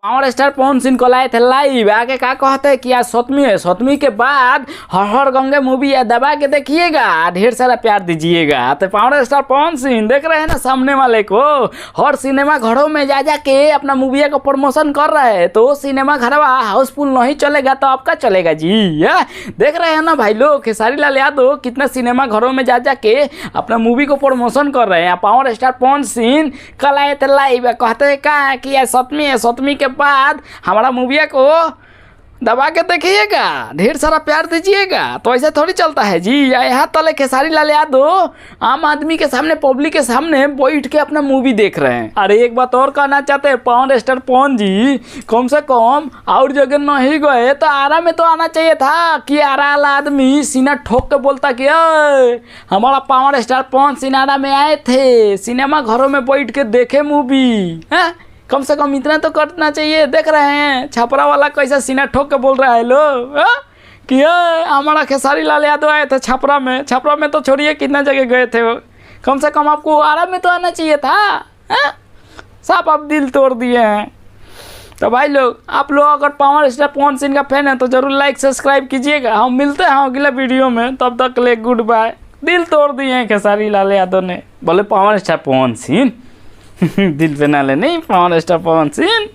Power star Pawan Singh को लाए थे लाइव, आगे क्या कहते हैं कि आज 7वीं है, 7वीं के बाद हर हर गंगे मूवी दबा के देखिएगा, ढेर सारा प्यार दीजिएगा। तो पावर स्टार पवन सिंह देख रहे हैं ना सामने वाले को, हर सिनेमा घरों में जा के अपना मूवी का प्रमोशन कर रहे हैं। तो सिनेमा घरवा हाउसफुल नहीं चलेगा तो आपका चलेगा जी। देख रहे हैं ना भाई लोग, खेसारी लाल यादव कितना सिनेमा घरों में जा के अपना मूवी को प्रमोशन कर रहे हैं। पावर स्टार पवन सिंह कल आए थे लाइव, कहते हैं क्या कि आज 7वीं है, 7वीं के बाद हमारा मूवी को दबा के देखिएगा, ढेर सारा प्यार दीजिएगा। तो ऐसा थोड़ी चलता है जी। यहाँ तले खेसारी लाल यादव आम आदमी के सामने, पब्लिक के सामने बैठ के अपना मूवी देख रहे हैं। अरे एक बात और कहना चाहते हैं, पावर स्टार पवन जी कम से कम और जगह नहीं गए तो आरा में तो आना चाहिए था कि आरा वाला आदमी सीना ठोक के बोलता कि हमारा पावर स्टार पवन सिंह आरा में आए थे, सिनेमा घरों में बैठ के देखे मूवी है। कम से कम इतना तो करना चाहिए। देख रहे हैं छपरा वाला कैसा सीना ठोक के बोल रहा है लोग कि हमारा खेसारी लाल यादव आए थे छपरा में। छपरा में तो छोड़िए कितना जगह गए थे वो, कम से कम आपको आरा में तो आना चाहिए था। साफ आप दिल तोड़ दिए हैं। तो भाई लोग, आप लोग अगर पावर स्टार पवन सिंह का फैन है तो जरूर लाइक सब्सक्राइब कीजिएगा। हम मिलते हैं अगले वीडियो में, तब तक ले गुड बाय। दिल तोड़ दिए हैं खेसारी लाल यादव ने, बोले पावर स्टार पवन सिंह दिल पे ना ले, नहीं पावर स्टार पवन सिंह।